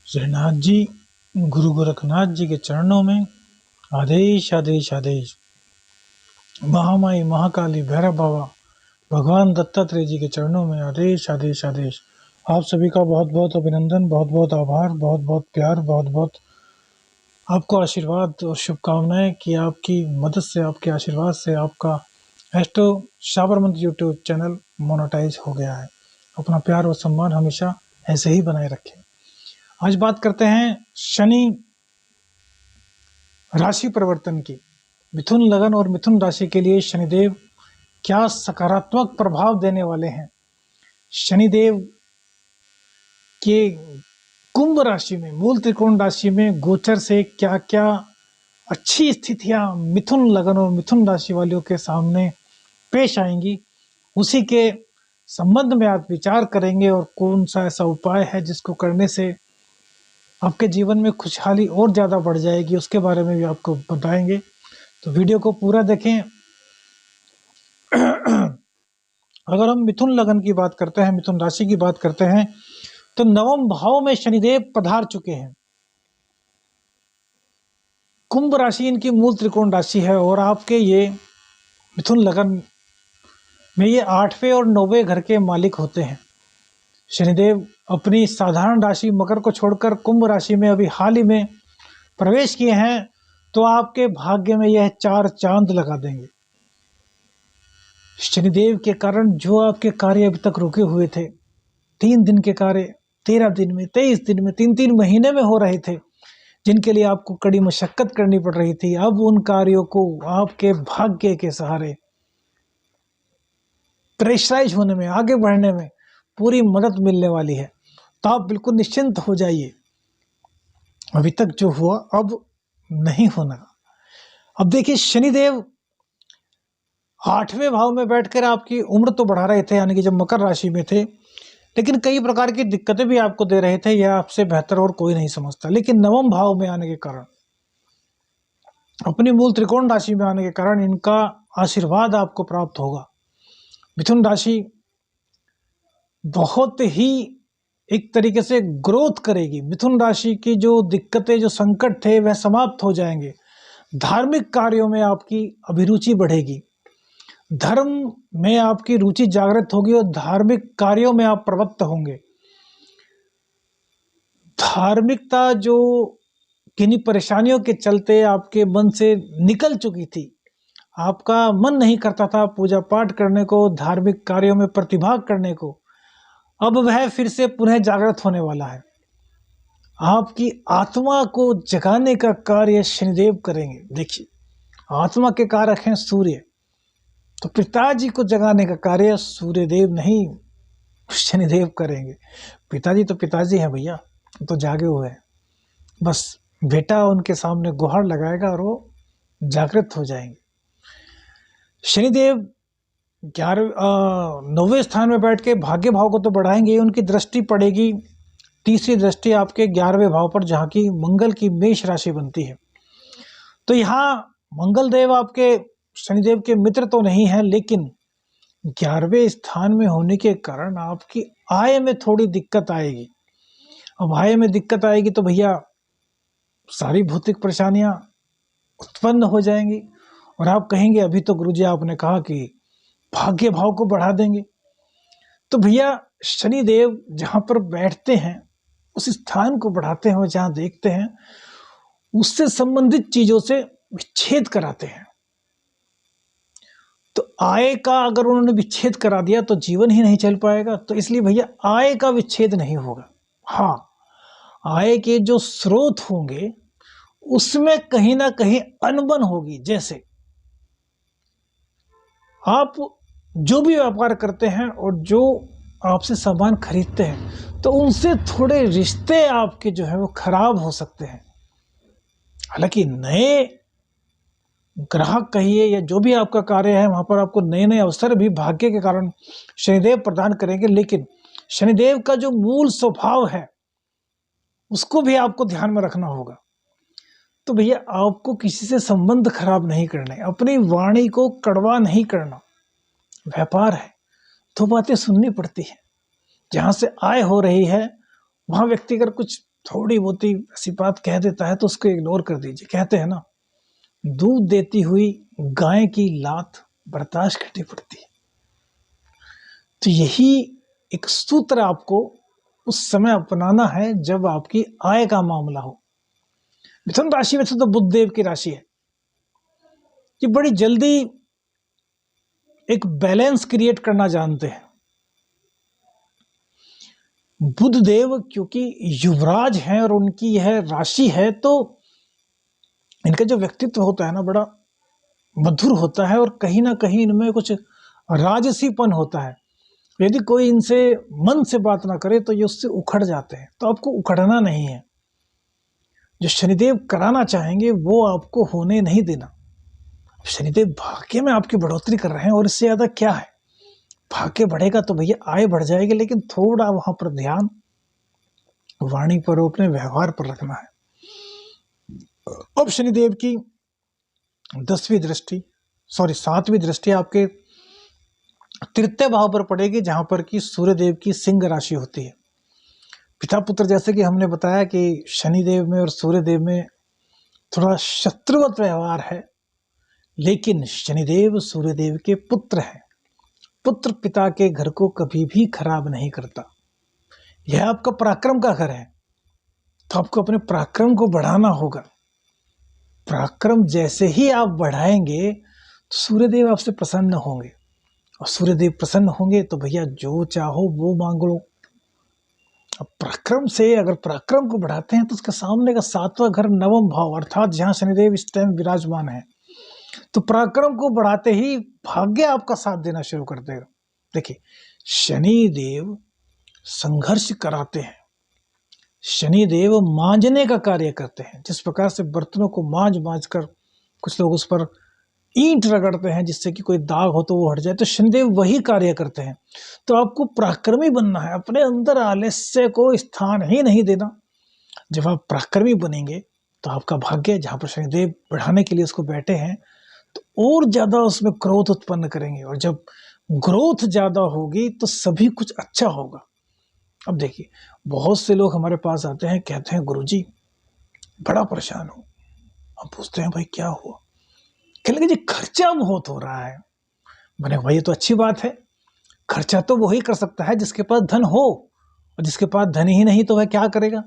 श्रीनाथ जी गुरु गोरखनाथ जी के चरणों में आदेश आदेश आदेश। महामाई महाकाली भैरव बाबा भगवान दत्तात्रेय जी के चरणों में आदेश आदेश आदेश। आप सभी का बहुत बहुत अभिनंदन, बहुत बहुत आभार, बहुत बहुत प्यार, बहुत बहुत आपको आशीर्वाद और शुभकामनाएं कि आपकी मदद से, आपके आशीर्वाद से आपका एस्ट्रो शाबर मंत्र यूट्यूब चैनल मोनेटाइज हो गया है। अपना प्यार और सम्मान हमेशा ऐसे ही बनाए रखें। आज बात करते हैं शनि राशि परिवर्तन की। मिथुन लगन और मिथुन राशि के लिए शनिदेव क्या सकारात्मक प्रभाव देने वाले हैं। शनिदेव के कुंभ राशि में, मूल त्रिकोण राशि में गोचर से क्या क्या अच्छी स्थितियां मिथुन लगन और मिथुन राशि वालों के सामने पेश आएंगी, उसी के संबंध में आज विचार करेंगे और कौन सा ऐसा उपाय है जिसको करने से आपके जीवन में खुशहाली और ज़्यादा बढ़ जाएगी, उसके बारे में भी आपको बताएंगे। तो वीडियो को पूरा देखें। अगर हम मिथुन लगन की बात करते हैं, मिथुन राशि की बात करते हैं, तो नवम भाव में शनिदेव पधार चुके हैं। कुंभ राशि इनकी मूल त्रिकोण राशि है और आपके ये मिथुन लगन में ये 8वें और 9वें घर के मालिक होते हैं। शनिदेव अपनी साधारण राशि मकर को छोड़कर कुंभ राशि में अभी हाल ही में प्रवेश किए हैं, तो आपके भाग्य में यह 4 चांद लगा देंगे। शनिदेव के कारण जो आपके कार्य अभी तक रुके हुए थे, 3 दिन के कार्य 13 दिन में, 23 दिन में, 3-3 महीने में हो रहे थे, जिनके लिए आपको कड़ी मशक्कत करनी पड़ रही थी, अब उन कार्यों को आपके भाग्य के सहारे प्रेशराइज होने में, आगे बढ़ने में पूरी मदद मिलने वाली है। तो आप बिल्कुल निश्चिंत हो जाइए। अभी तक जो हुआ अब नहीं होना। अब देखिए, शनिदेव 8वें भाव में बैठकर आपकी उम्र तो बढ़ा रहे थे, यानी कि जब मकर राशि में थे, लेकिन कई प्रकार की दिक्कतें भी आपको दे रहे थे। यह आपसे बेहतर और कोई नहीं समझता। लेकिन नवम भाव में आने के कारण, अपनी मूल त्रिकोण राशि में आने के कारण इनका आशीर्वाद आपको प्राप्त होगा। मिथुन राशि बहुत ही एक तरीके से ग्रोथ करेगी। मिथुन राशि की जो दिक्कतें, जो संकट थे, वह समाप्त हो जाएंगे। धार्मिक कार्यों में आपकी अभिरुचि बढ़ेगी, धर्म में आपकी रुचि जागृत होगी और धार्मिक कार्यों में आप प्रवृत्त होंगे। धार्मिकता जो किन्हीं परेशानियों के चलते आपके मन से निकल चुकी थी, आपका मन नहीं करता था पूजा पाठ करने को, धार्मिक कार्यों में प्रतिभाग करने को, अब वह फिर से पुनः जागृत होने वाला है। आपकी आत्मा को जगाने का कार्य शनिदेव करेंगे। देखिए, आत्मा के कारक हैं सूर्य, तो पिताजी को जगाने का कार्य सूर्यदेव नहीं, शनिदेव करेंगे। पिताजी तो पिताजी हैं भैया, तो जागे हुए हैं। बस बेटा उनके सामने गुहार लगाएगा और वो जागृत हो जाएंगे। शनिदेव 9वें स्थान में बैठ के भाग्य भाव को तो बढ़ाएंगे। उनकी दृष्टि पड़ेगी, तीसरी दृष्टि आपके 11वें भाव पर, जहाँ की मंगल की मेष राशि बनती है। तो यहाँ मंगल देव आपके शनिदेव के मित्र तो नहीं है, लेकिन 11वें स्थान में होने के कारण आपकी आय में थोड़ी दिक्कत आएगी। अब आय में दिक्कत आएगी तो भैया सारी भौतिक परेशानियां उत्पन्न हो जाएंगी और आप कहेंगे अभी तो गुरुजी आपने कहा कि भाग्य भाव को बढ़ा देंगे। तो भैया शनिदेव जहां पर बैठते हैं उस स्थान को बढ़ाते हैं और जहां देखते हैं उससे संबंधित चीजों से विच्छेद कराते हैं। तो आय का अगर उन्होंने विच्छेद करा दिया तो जीवन ही नहीं चल पाएगा। तो इसलिए भैया आय का विच्छेद नहीं होगा। हाँ, आय के जो स्रोत होंगे उसमें कहीं ना कहीं अनबन होगी। जैसे आप जो भी व्यापार करते हैं और जो आपसे सामान खरीदते हैं, तो उनसे थोड़े रिश्ते आपके जो है वो खराब हो सकते हैं। हालांकि नए ग्राहक कहिए या जो भी आपका कार्य है, वहां पर आपको नए नए अवसर भी भाग्य के कारण शनिदेव प्रदान करेंगे। लेकिन शनिदेव का जो मूल स्वभाव है उसको भी आपको ध्यान में रखना होगा। तो भैया आपको किसी से संबंध खराब नहीं करने, अपनी वाणी को कड़वा नहीं करना। व्यापार है, 2 बातें सुननी पड़ती हैं। जहां से आय हो रही है वहां व्यक्ति अगर कुछ थोड़ी बहुत ही ऐसी बात कह देता है तो उसको इग्नोर कर दीजिए। कहते हैं ना, दूध देती हुई गाय की लात बर्दाश्त करनी पड़ती है। तो यही एक सूत्र आपको उस समय अपनाना है जब आपकी आय का मामला हो। मिथुन राशि वैसे तो बुध देव की राशि है, ये बड़ी जल्दी एक बैलेंस क्रिएट करना जानते हैं। बुध देव क्योंकि युवराज हैं और उनकी यह राशि है, तो इनका जो व्यक्तित्व होता है ना, बड़ा मधुर होता है और कहीं ना कहीं इनमें कुछ राजसीपन होता है। यदि कोई इनसे मन से बात ना करे तो ये उससे उखड़ जाते हैं। तो आपको उखड़ना नहीं है, जो शनिदेव कराना चाहेंगे वो आपको होने नहीं देना। शनिदेव भाग्य में आपकी बढ़ोतरी कर रहे हैं और इससे ज्यादा क्या है। भाग्य बढ़ेगा तो भैया आय बढ़ जाएगी, लेकिन थोड़ा वहां पर ध्यान वाणी पर, अपने व्यवहार पर रखना है। अब शनिदेव की 7वीं दृष्टि आपके तृतीय भाव पर पड़ेगी, जहां पर कि सूर्यदेव की सिंह राशि होती है। पिता पुत्र, जैसे कि हमने बताया कि शनिदेव में और सूर्यदेव में थोड़ा शत्रुवत व्यवहार है, लेकिन शनिदेव सूर्यदेव के पुत्र हैं। पुत्र पिता के घर को कभी भी खराब नहीं करता। यह आपका पराक्रम का घर है, तो आपको अपने पराक्रम को बढ़ाना होगा। पराक्रम जैसे ही आप बढ़ाएंगे तो सूर्यदेव आपसे प्रसन्न होंगे, और सूर्यदेव प्रसन्न होंगे तो भैया जो चाहो वो मांग लो। अब पराक्रम से, अगर पराक्रम को बढ़ाते हैं तो उसके सामने का 7वां घर 9वां भाव, अर्थात जहां शनिदेव इस टाइम विराजमान है, तो पराक्रम को बढ़ाते ही भाग्य आपका साथ देना शुरू कर देगा। देखिए, शनिदेव संघर्ष कराते हैं, शनिदेव मांजने का कार्य करते हैं। जिस प्रकार से बर्तनों को मांज कर कुछ लोग उस पर ईंट रगड़ते हैं जिससे कि कोई दाग हो तो वो हट जाए, तो शनिदेव वही कार्य करते हैं। तो आपको पराक्रमी बनना है, अपने अंदर आलस्य को स्थान ही नहीं देना। जब आप पराक्रमी बनेंगे तो आपका भाग्य, जहां पर शनिदेव बढ़ाने के लिए उसको बैठे हैं, तो और ज्यादा उसमें ग्रोथ उत्पन्न करेंगे, और जब ग्रोथ ज्यादा होगी तो सभी कुछ अच्छा होगा। अब देखिए, बहुत से लोग हमारे पास आते हैं, कहते हैं गुरुजी बड़ा परेशान हूं। हम पूछते हैं भाई क्या हुआ? कहने लगे जी खर्चा बहुत हो रहा है। मैंने भाई ये तो अच्छी बात है, खर्चा तो वही कर सकता है जिसके पास धन हो, और जिसके पास धन ही नहीं तो वह क्या करेगा?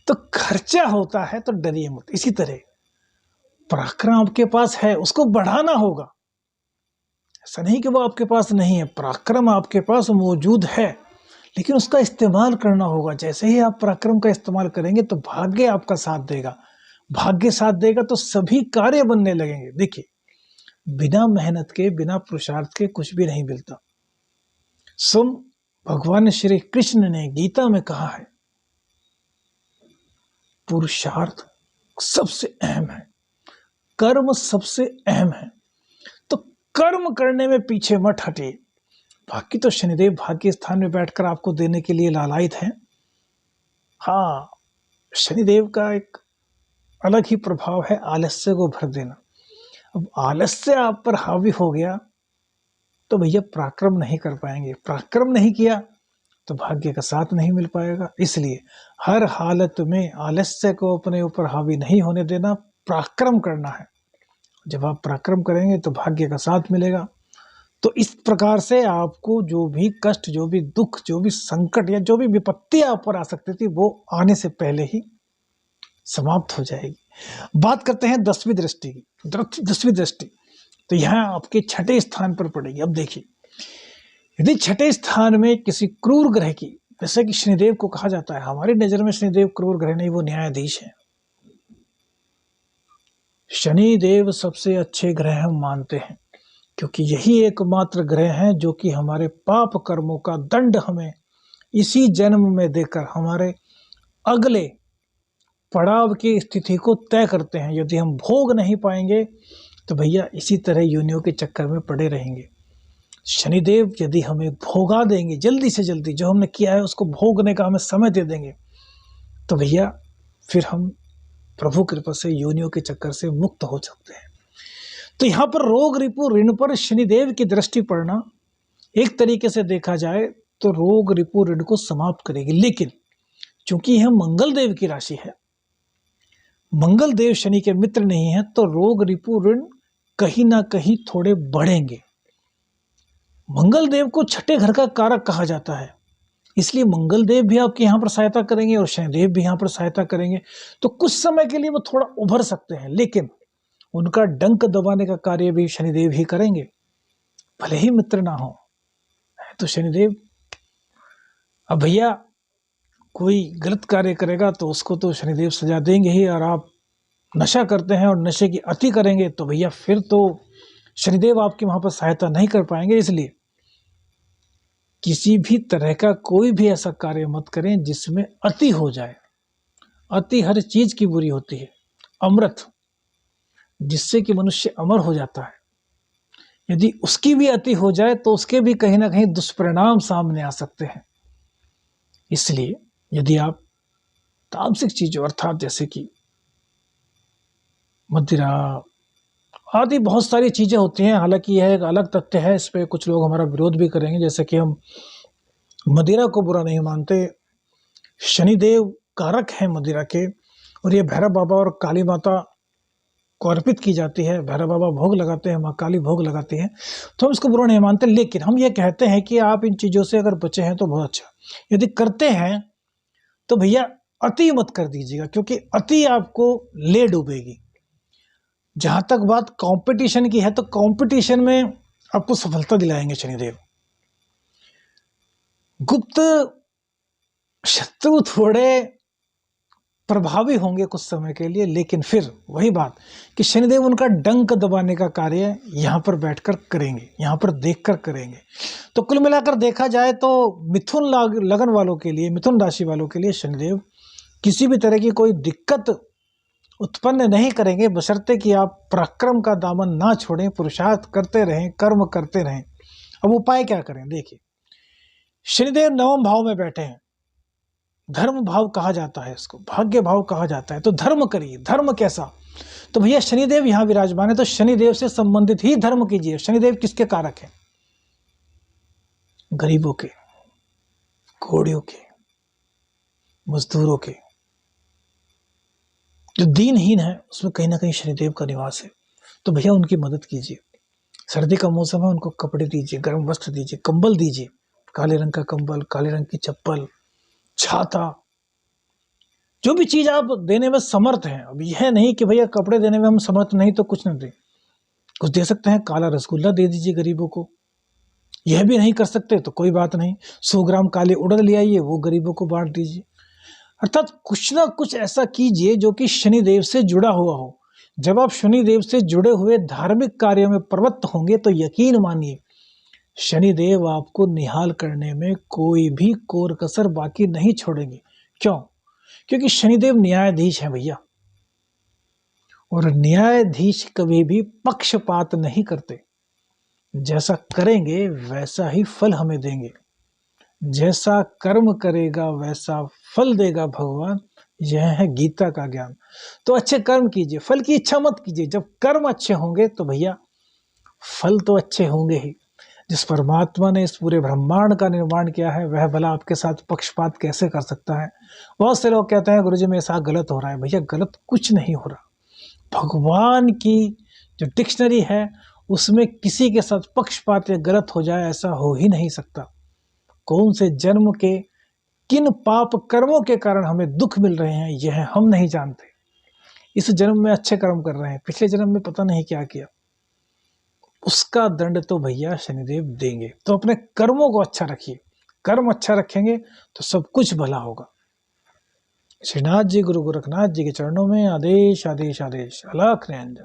तो खर्चा होता है तो डरिए मत। इसी तरह पराक्रम आपके पास है, उसको बढ़ाना होगा। ऐसा नहीं कि वो आपके पास नहीं है, पराक्रम आपके पास मौजूद है, लेकिन उसका इस्तेमाल करना होगा। जैसे ही आप पराक्रम का इस्तेमाल करेंगे तो भाग्य आपका साथ देगा। भाग्य साथ देगा तो सभी कार्य बनने लगेंगे। देखिए, बिना मेहनत के, बिना पुरुषार्थ के कुछ भी नहीं मिलता। भगवान श्री कृष्ण ने गीता में कहा है, पुरुषार्थ सबसे अहम है, कर्म सबसे अहम है। तो कर्म करने में पीछे मत हटिए। बाकी तो शनिदेव भाग्य स्थान में बैठकर आपको देने के लिए लालायित हैं। हाँ, शनिदेव का एक अलग ही प्रभाव है आलस्य को भर देना। अब आलस्य आप पर हावी हो गया तो भैया पराक्रम नहीं कर पाएंगे। पराक्रम नहीं किया तो भाग्य का साथ नहीं मिल पाएगा। इसलिए हर हालत में आलस्य को अपने ऊपर हावी नहीं होने देना, पराक्रम करना है। जब आप पराक्रम करेंगे तो भाग्य का साथ मिलेगा। तो इस प्रकार से आपको जो भी कष्ट, जो भी दुख, जो भी संकट या जो भी विपत्ति आप पर आ सकती थी, वो आने से पहले ही समाप्त हो जाएगी। बात करते हैं 10वीं दृष्टि की। 10वीं दृष्टि तो यहाँ आपके 6ठे स्थान पर पड़ेगी। अब देखिए, यदि 6ठे स्थान में किसी क्रूर ग्रह की, जैसे कि शनिदेव को कहा जाता है, हमारी नजर में शनिदेव क्रूर ग्रह नहीं, वो न्यायाधीश है। शनिदेव सबसे अच्छे ग्रह हम मानते हैं, क्योंकि यही एकमात्र ग्रह हैं जो कि हमारे पाप कर्मों का दंड हमें इसी जन्म में देकर हमारे अगले पड़ाव की स्थिति को तय करते हैं। यदि हम भोग नहीं पाएंगे तो भैया इसी तरह योनियों के चक्कर में पड़े रहेंगे। शनिदेव यदि हमें भोगा देंगे, जल्दी से जल्दी जो हमने किया है उसको भोगने का हमें समय दे देंगे, तो भैया फिर हम प्रभु कृपा से योनियों के चक्कर से मुक्त हो सकते हैं। तो यहाँ पर रोग रिपु ऋण पर शनिदेव की दृष्टि पड़ना, एक तरीके से देखा जाए तो रोग रिपु ऋण को समाप्त करेगी। लेकिन चूंकि यह मंगल देव की राशि है, मंगल देव शनि के मित्र नहीं है, तो रोग रिपु ऋण कहीं ना कहीं थोड़े बढ़ेंगे। मंगल देव को छठे घर का कारक कहा जाता है, इसलिए मंगल देव भी आपके यहाँ पर सहायता करेंगे और शनिदेव भी यहाँ पर सहायता करेंगे। तो कुछ समय के लिए वो थोड़ा उभर सकते हैं, लेकिन उनका डंक दबाने का कार्य भी शनिदेव ही करेंगे, भले ही मित्र ना हो। तो शनिदेव, अब भैया कोई गलत कार्य करेगा तो उसको तो शनिदेव सजा देंगे ही, और आप नशा करते हैं और नशे की अति करेंगे तो भैया फिर तो शनिदेव आपकी वहां पर सहायता नहीं कर पाएंगे। इसलिए किसी भी तरह का कोई भी ऐसा कार्य मत करें जिसमें अति हो जाए। अति हर चीज की बुरी होती है। अमृत जिससे कि मनुष्य अमर हो जाता है, यदि उसकी भी अति हो जाए तो उसके भी कहीं ना कहीं दुष्परिणाम सामने आ सकते हैं। इसलिए यदि आप तामसिक चीजों अर्थात जैसे कि मदिरा आदि बहुत सारी चीजें होती हैं, हालांकि यह एक अलग तथ्य है, इस पे कुछ लोग हमारा विरोध भी करेंगे, जैसे कि हम मदिरा को बुरा नहीं मानते, शनिदेव कारक हैं मदिरा के, और ये भैरव बाबा और काली माता को अर्पित की जाती है। भैरव बाबा भोग लगाते हैं, माँ काली भोग लगाती है, तो हम इसको बुरा नहीं मानते। लेकिन हम ये कहते हैं कि आप इन चीजों से अगर बचे हैं तो बहुत अच्छा, यदि करते हैं तो भैया अति मत कर दीजिएगा, क्योंकि अति आपको ले डूबेगी। जहां तक बात कंपटीशन की है, तो कंपटीशन में आपको सफलता दिलाएंगे शनिदेव। गुप्त शत्रु थोड़े प्रभावी होंगे कुछ समय के लिए, लेकिन फिर वही बात कि शनिदेव उनका डंक दबाने का कार्य यहां पर बैठकर करेंगे, यहां पर देखकर करेंगे। तो कुल मिलाकर देखा जाए तो मिथुन लगन वालों के लिए, मिथुन राशि वालों के लिए शनिदेव किसी भी तरह की कोई दिक्कत उत्पन्न नहीं करेंगे, बशर्ते कि आप पराक्रम का दामन ना छोड़ें, पुरुषार्थ करते रहें, कर्म करते रहें। अब उपाय क्या करें? देखिए, शनिदेव नवम भाव में बैठे हैं, धर्म भाव कहा जाता है इसको, भाग्य भाव कहा जाता है। तो धर्म करिए। धर्म कैसा? तो भैया शनिदेव यहां विराजमान है, तो शनिदेव से संबंधित ही धर्म कीजिए। शनिदेव किसके कारक हैं? गरीबों के, घोड़ियों के, मजदूरों के। जो दीनहीन है उसमें कहीं ना कहीं शनिदेव का निवास है, तो भैया उनकी मदद कीजिए। सर्दी का मौसम है, उनको कपड़े दीजिए, गर्म वस्त्र दीजिए, कंबल दीजिए, काले रंग का कंबल, काले रंग की चप्पल, छाता, जो भी चीज आप देने में समर्थ हैं। अब यह नहीं कि भैया कपड़े देने में हम समर्थ नहीं तो कुछ न दें, कुछ दे सकते हैं, काला रसगुल्ला दे दीजिए गरीबों को। यह भी नहीं कर सकते तो कोई बात नहीं, 100 ग्राम काले उड़द ले आइए, वो गरीबों को बांट दीजिए। अर्थात कुछ ना कुछ ऐसा कीजिए जो कि शनिदेव से जुड़ा हुआ हो। जब आप शनिदेव से जुड़े हुए धार्मिक कार्यों में प्रवृत्त होंगे तो यकीन मानिए शनिदेव आपको निहाल करने में कोई भी कोर कसर बाकी नहीं छोड़ेंगे। क्यों? क्योंकि शनिदेव न्यायाधीश हैं भैया, और न्यायाधीश कभी भी पक्षपात नहीं करते। जैसा करेंगे वैसा ही फल हमें देंगे, जैसा कर्म करेगा वैसा फल देगा भगवान। यह है गीता का ज्ञान। तो अच्छे कर्म कीजिए, फल की इच्छा मत कीजिए। जब कर्म अच्छे होंगे तो भैया फल तो अच्छे होंगे ही। जिस परमात्मा ने इस पूरे ब्रह्मांड का निर्माण किया है वह भला आपके साथ पक्षपात कैसे कर सकता है? बहुत से लोग कहते हैं गुरुजी मेरे साथ गलत हो रहा है। भैया गलत कुछ नहीं हो रहा। भगवान की जो डिक्शनरी है उसमें किसी के साथ पक्षपात या गलत हो जाए ऐसा हो ही नहीं सकता। कौन से जन्म के किन पाप कर्मों के कारण हमें दुख मिल रहे हैं यह हम नहीं जानते। इस जन्म में अच्छे कर्म कर रहे हैं, पिछले जन्म में पता नहीं क्या किया, उसका दंड तो भैया शनिदेव देंगे। तो अपने कर्मों को अच्छा रखिए, कर्म अच्छा रखेंगे तो सब कुछ भला होगा। श्रीनाथ जी गुरु गोरखनाथ जी के चरणों में आदेश आदेश आदेश। अलख निरंजन।